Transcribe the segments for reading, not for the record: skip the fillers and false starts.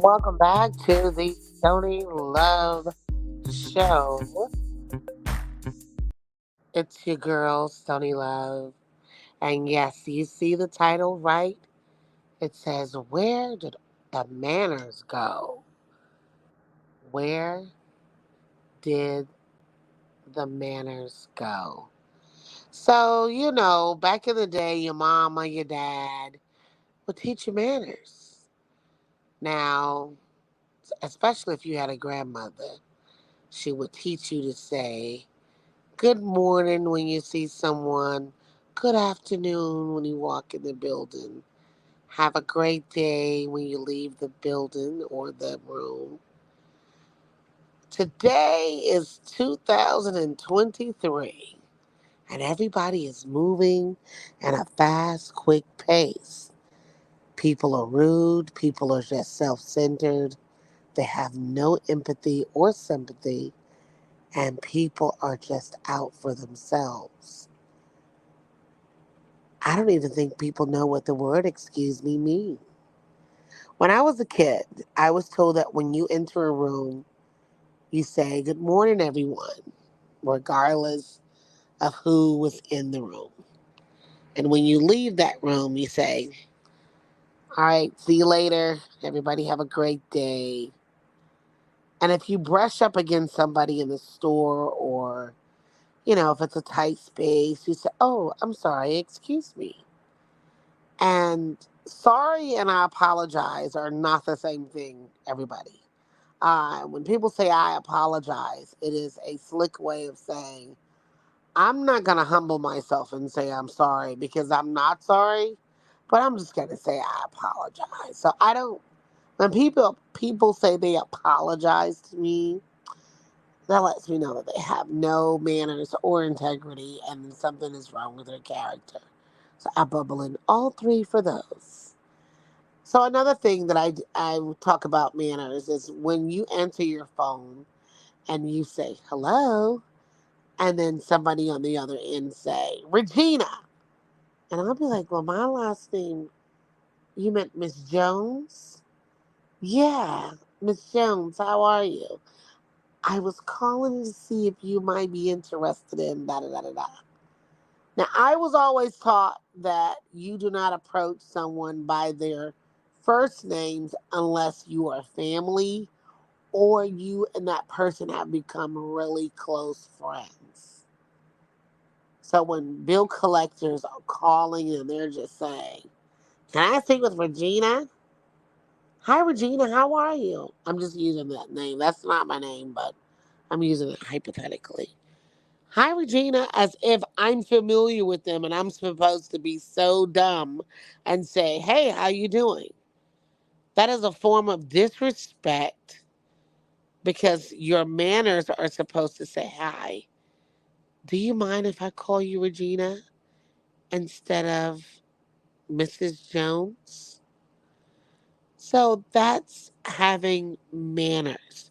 Welcome back to the Stony Love Show. It's your girl, Stony Love. And yes, you see the title right? It says, Where did the manners go? Where did the manners go? So, back in the day, your mom or your dad would teach you manners. Now, especially if you had a grandmother, she would teach you to say, good morning when you see someone. Good afternoon when you walk in the building. Have a great day when you leave the building or the room. Today is 2023, and everybody is moving at a fast, quick pace. People are rude, people are just self centered, they have no empathy or sympathy, and people are just out for themselves. I don't even think people know what the word excuse me means. When I was a kid, I was told that when you enter a room, you say, good morning, everyone, regardless of who was in the room. And when you leave that room, you say, all right, see you later. Everybody have a great day. And if you brush up against somebody in the store or, if it's a tight space, you say, oh, I'm sorry, excuse me. And sorry and I apologize are not the same thing, everybody. When people say I apologize, it is a slick way of saying, I'm not going to humble myself and say I'm sorry because I'm not sorry, but I'm just going to say I apologize. So I don't, when people say they apologize to me, that lets me know that they have no manners or integrity and something is wrong with their character. So I bubble in all three for those. So another thing that I talk about manners is when you enter your phone and you say hello, and then somebody on the other end say Regina, and I'll be like, well, my last name, you meant Miss Jones? Yeah, Miss Jones, how are you? I was calling to see if you might be interested in da da da da da. Now, I was always taught that you do not approach someone by their first names unless you are family or you and that person have become really close friends. So when bill collectors are calling and they're just saying, can I speak with Regina? Hi, Regina, how are you? I'm just using that name. That's not my name, but I'm using it hypothetically. Hi, Regina, as if I'm familiar with them and I'm supposed to be so dumb and say, hey, how you doing? That is a form of disrespect because your manners are supposed to say hi. Do you mind if I call you Regina instead of Mrs. Jones? So that's having manners.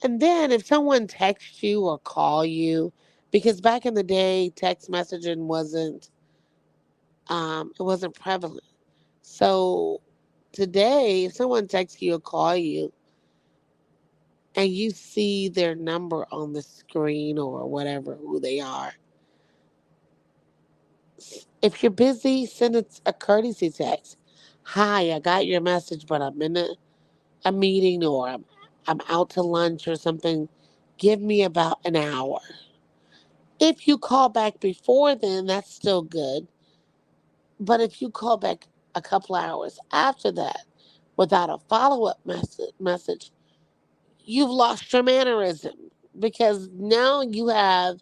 And then if someone texts you or call you, because back in the day, text messaging wasn't prevalent. So today, if someone texts you or call you and you see their number on the screen or whatever, who they are, if you're busy, send a courtesy text. Hi, I got your message, but I'm in a meeting or I'm out to lunch or something. Give me about an hour. If you call back before then, that's still good. But if you call back a couple hours after that without a follow up message, you've lost your mannerism because now you have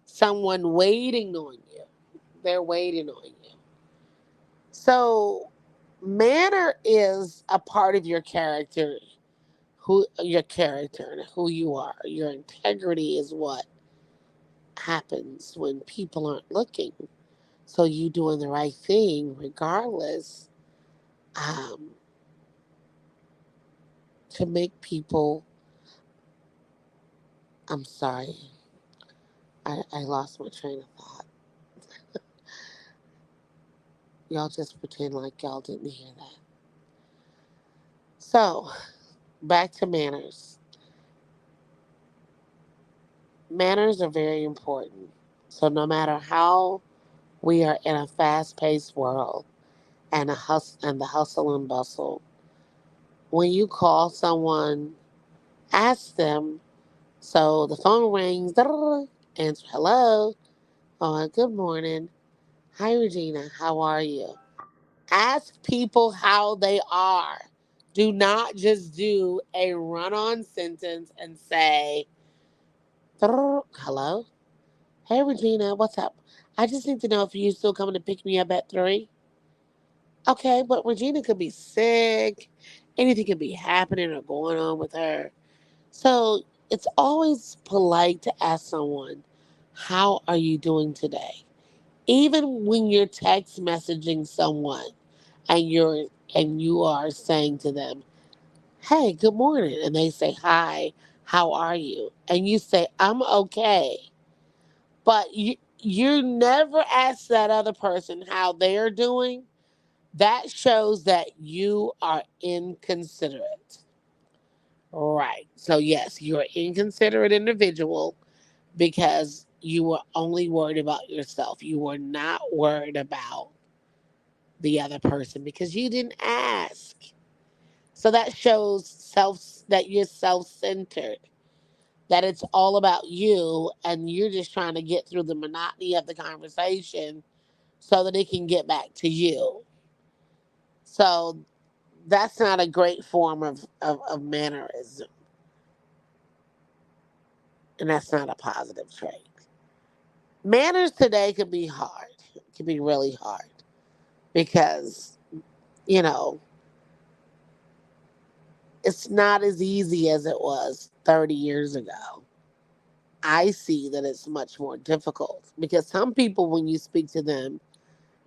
someone waiting on you. They're waiting on you. So, manner is a part of your character, and who you are. Your integrity is what happens when people aren't looking. So, you doing the right thing regardless, um, to make people. I'm sorry, I lost my train of thought. Y'all just pretend like y'all didn't hear that. So, back to manners. Manners are very important. So no matter how we are in a fast-paced world and the hustle and bustle, when you call someone, ask them. So the phone rings, answer hello. Oh, good morning. Hi, Regina. How are you? Ask people how they are. Do not just do a run on sentence and say, hello. Hey, Regina, what's up? I just need to know if you're still coming to pick me up at 3. Okay, but Regina could be sick. Anything could be happening or going on with her. So it's always polite to ask someone, how are you doing today? Even when you're text messaging someone and you are saying to them, hey, good morning, and they say, hi, how are you? And you say, I'm okay. But you never ask that other person how they're doing. That shows that you are inconsiderate. Right. So yes, you're an inconsiderate individual because you were only worried about yourself. You were not worried about the other person because you didn't ask. So that shows that you're self-centered, that it's all about you and you're just trying to get through the monotony of the conversation so that it can get back to you. So that's not a great form of mannerism, and that's not a positive trait. Manners today could be hard. It could be really hard because, you know, it's not as easy as it was 30 years ago. I see that it's much more difficult because some people, when you speak to them,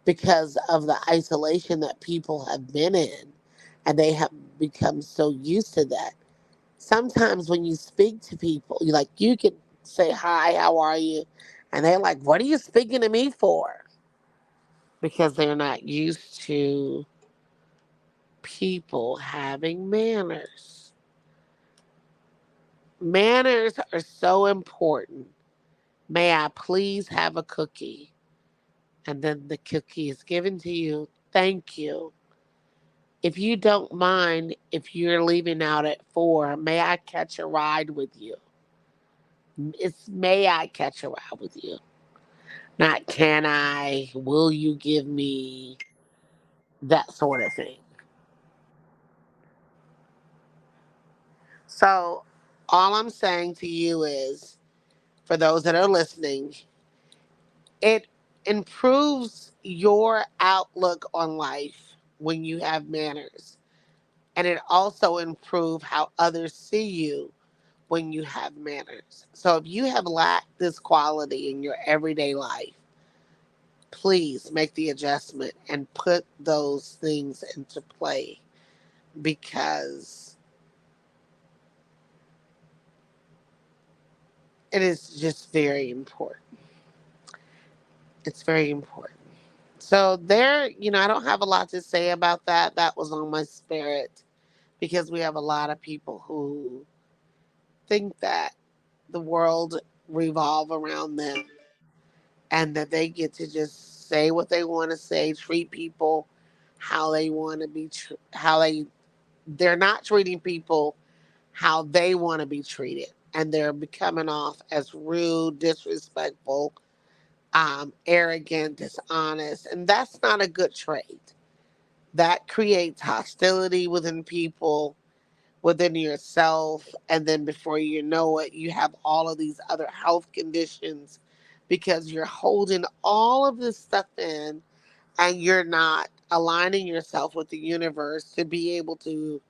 because of the isolation that people have been in and they have become so used to that, sometimes when you speak to people, you can say, hi, how are you? And they're like, what are you speaking to me for? Because they're not used to people having manners. Manners are so important. May I please have a cookie? And then the cookie is given to you. Thank you. If you don't mind, if you're leaving out at 4, may I catch a ride with you? It's may I catch a ride with you? Not can I, will you give me, that sort of thing. So, all I'm saying to you is, for those that are listening, it improves your outlook on life when you have manners. And it also improves how others see you when you have manners. So if you have lacked this quality in your everyday life, please make the adjustment and put those things into play because it is just very important. It's very important. So there, I don't have a lot to say about that. That was on my spirit because we have a lot of people who think that the world revolve around them and that they get to just say what they want to say, treat people how they want to be, how they're not treating people how they want to be treated, and they're becoming off as rude, disrespectful, arrogant, dishonest, and that's not a good trait. That creates hostility within people, within yourself, and then before you know it, you have all of these other health conditions because you're holding all of this stuff in and you're not aligning yourself with the universe to be able to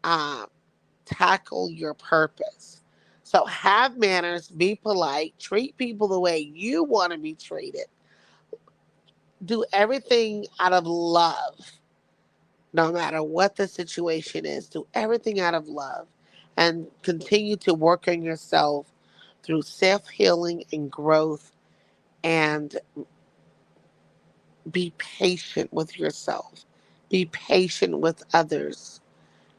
uh, tackle your purpose. So have manners, be polite, treat people the way you want to be treated, do everything out of love. No matter what the situation is, do everything out of love and continue to work on yourself through self healing and growth, and be patient with yourself, be patient with others,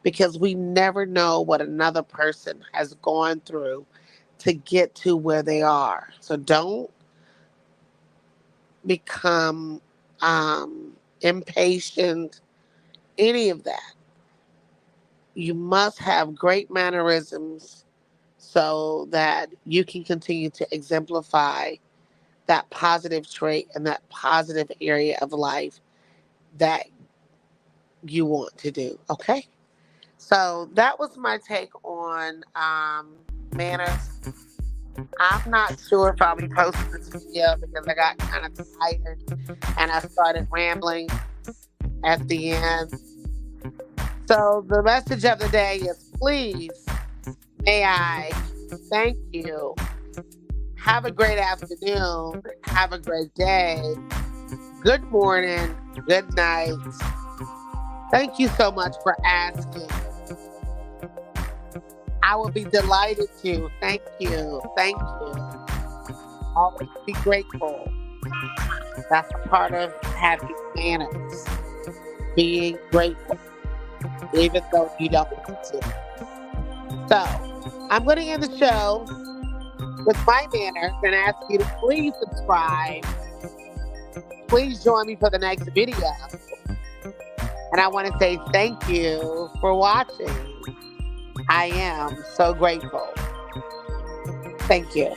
because we never know what another person has gone through to get to where they are. So don't become impatient, any of that. You must have great mannerisms so that you can continue to exemplify that positive trait and that positive area of life that you want to do. Okay? So that was my take on manners. I'm not sure if I'll be posting this video because I got kind of tired and I started rambling at the end. So the message of the day is, please, may I thank you. Have a great afternoon. Have a great day. Good morning. Good night. Thank you so much for asking. I will be delighted to. Thank you. Thank you. Always be grateful. That's a part of having manners. Being grateful, even though you don't want to. So, I'm going to end the show with my manners and ask you to please subscribe. Please join me for the next video. And I want to say thank you for watching. I am so grateful. Thank you.